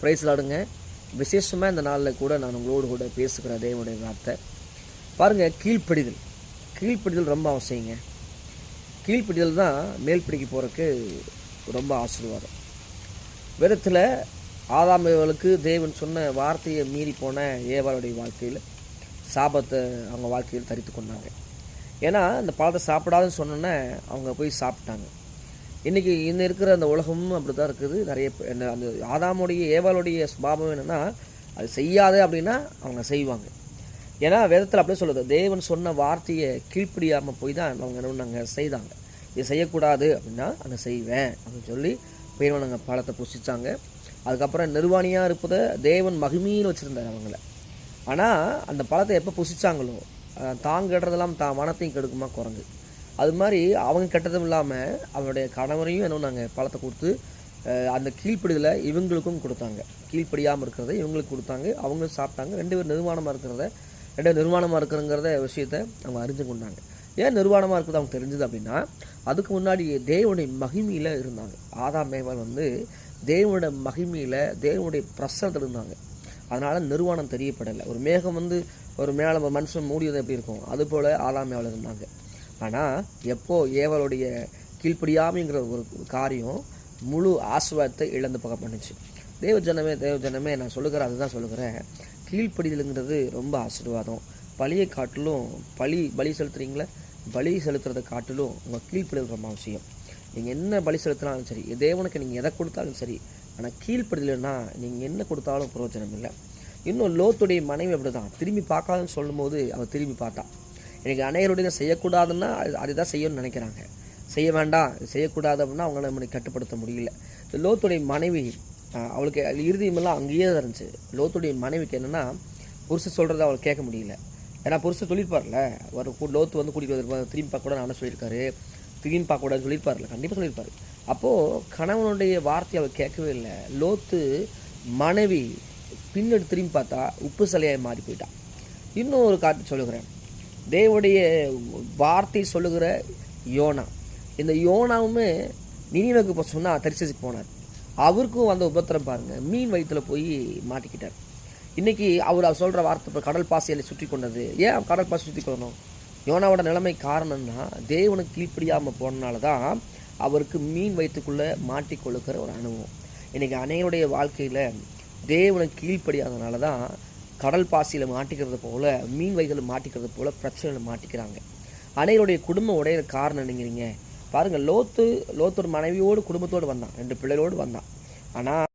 Price லாடுங்க. விசேஷமாக இந்த நாளில் கூட நான் உங்களோடு கூட பேசுகிற தேவனுடைய வார்த்தை பாருங்கள். கீழ்ப்படிதல் ரொம்ப அவசியங்க. கீழ்ப்படிதல் தான் மேல்படிக்கு போகிறதுக்கு ரொம்ப ஆசீர்வாதம். வேதத்தில் ஆதாமேவளுக்கு தேவன் சொன்ன வார்த்தையை மீறி போன ஏவாளுடைய வாழ்க்கையில் சாபத்தை அவங்க வாழ்க்கையில் தரித்து கொண்டாங்க. ஏன்னா இந்த பழத்தை சாப்பிடாதுன்னு சொன்னோன்னே அவங்க போய் சாப்பிட்டாங்க. இன்றைக்கி இன்னும் இருக்கிற அந்த உலகமும் அப்படி தான் இருக்குது. நிறைய அந்த ஆதாமுடைய ஏவாளுடைய சுபாவம் என்னென்னா, அது செய்யாத அப்படின்னா அவங்க செய்வாங்க. ஏன்னா வேதத்தில் அப்படியே சொல்லுது, தேவன் சொன்ன வார்த்தையை கீழ்ப்படியாமல் போய் தான் அவங்க என்ன பண்ணாங்க, செய்தாங்க. இது செய்யக்கூடாது அப்படின்னா அதை செய்வேன் அப்படின்னு சொல்லி பெரியவனங்க பழத்தை புசித்தாங்க. அதுக்கப்புறம் நிர்வாணியாக இருப்பதை தேவன் மகிமைன்னு வச்சுருந்தார் அவங்கள. ஆனால் அந்த பழத்தை எப்போ புசித்தாங்களோ கெடுறதெல்லாம் மனத்தையும் கெடுக்குமா குரங்கு. அது மாதிரி அவங்க கெட்டதும் இல்லாமல் அவனுடைய கணவரையும் என்ன பண்ணாங்க, பழத்தை கொடுத்து அந்த கீழ்ப்படிதலை இவங்களுக்கும் கொடுத்தாங்க. கீழ்ப்படியாமல் இருக்கிறத இவங்களுக்கு கொடுத்தாங்க, அவங்க சாப்பிட்டாங்க. ரெண்டு பேர் நிர்வாணமாக இருக்கிறங்கிறத விஷயத்தை அவங்க அறிஞ்சு கொண்டாங்க. ஏன் நிர்வாணமாக இருக்கிறது அவங்க தெரிஞ்சுது அப்படின்னா, அதுக்கு முன்னாடி தேவனுடைய மகிமையில் இருந்தாங்க. ஆதாம் ஏவாள் தேவனுடைய மகிமையில் தேவனுடைய பிரசனத்தில் இருந்தாங்க. அதனால் நிர்வாணம் தெரியப்படலை. ஒரு மேகம் ஒரு மேலே மனுஷன் மூடியது எப்படி இருக்கும், அதுபோல் ஆதாம் ஏவாள் இருந்தாங்க. ஆனால் எப்போ ஏவாளுடைய கீழ்ப்படியாமைங்கிற ஒரு காரியம் முழு ஆசீர்வாதத்தை இழந்து போக பண்ணுச்சு. தேவ ஜனமே நான் அதுதான் சொல்லுகிறேன். கீழ்ப்படிதலுங்கிறது ரொம்ப ஆசீர்வாதம். பலியை காட்டிலும் பலி செலுத்துறீங்களே, பலி செலுத்துறதை காட்டிலும் உங்கள் கீழ்ப்படிதல் ரொம்ப அவசியம். நீங்கள் என்ன பலி செலுத்தினாலும் சரி, தேவனுக்கு நீங்கள் எதை கொடுத்தாலும் சரி, ஆனால் கீழ்ப்படிதலைன்னா நீங்கள் என்ன கொடுத்தாலும் பிரயோஜனம் இல்லை. இன்னும் லோத்துடைய மனைவி அப்படி தான். திரும்பி பார்க்காதுன்னு சொல்லும் போது அவள் திரும்பி பார்த்தா. எனக்கு அநேகருடைய செய்யக்கூடாதுன்னா அதை தான் செய்யணும்னு நினைக்கிறாங்க. செய்ய வேண்டாம், செய்யக்கூடாது அப்படின்னா அவங்கள நம்மளை கட்டுப்படுத்த முடியல. லோத்துடைய மனைவி அவளுக்கு இறுதியமெல்லாம் அங்கேயே தான் இருந்துச்சு. லோத்துடைய மனைவிக்கு என்னென்னா, புருஷன் சொல்கிறத அவள் கேட்க முடியல. ஏன்னா புருஷன் சொல்லியிருப்பார்ல, லோத்து கூட்டிகிட்டு வந்திருப்பார், திரும்பி பார்க்க கூட நானும் சொல்லியிருக்காரு, திரும்பி பார்க்கக்கூடாதுன்னு சொல்லியிருப்பார்ல, கண்டிப்பாக சொல்லியிருப்பார். அப்போது கணவனுடைய வார்த்தையை அவள் கேட்கவே இல்லை. லோத்து மனைவி பின்னாடி திரும்பி பார்த்தா உப்பு சிலையாக மாறி போயிட்டான். இன்னும் ஒரு காரணம் சொல்லுகிறேன். தேவனுடைய வார்த்தை சொல்லுகிற யோனா, இந்த யோனாவுமே நினிவேக்கு இப்போ சொன்னால் தரிசிக்கு போனார். அவருக்கும் வந்த உபத்திரம் பாருங்கள், மீன் வயிற்றில் போய் மாட்டிக்கிட்டார். இன்றைக்கி அவர் சொல்கிற வார்த்தை இப்போ கடல் பாசையில் சுற்றி கொண்டது. ஏன் கடல் பாசை சுற்றி கொள்ளணும்? யோனாவோட நிலைமை காரணம்னா தேவனுக்கு கீழ்ப்படியாமல் போனனால தான் அவருக்கு மீன் வயிற்றுக்குள்ளே மாட்டிக்கொள்ளுக்கிற ஒரு அனுபவம். இன்றைக்கி அனைவருடைய வாழ்க்கையில் தேவனுக்கு கீழ்ப்படியாதனால தான் கடல் பாசியில் மாட்டிக்கிறது போல், மீன் வகைகளை மாட்டிக்கிறது போல் பிரச்சனையில் மாட்டிக்கிறாங்க. அனைவருடைய குடும்பம் உடைய காரணம் என்னங்கிறீங்க பாருங்கள். லோத்து ஒரு மனைவியோடு குடும்பத்தோடு வந்தான், 2 பிள்ளைகளோடு வந்தான். ஆனால்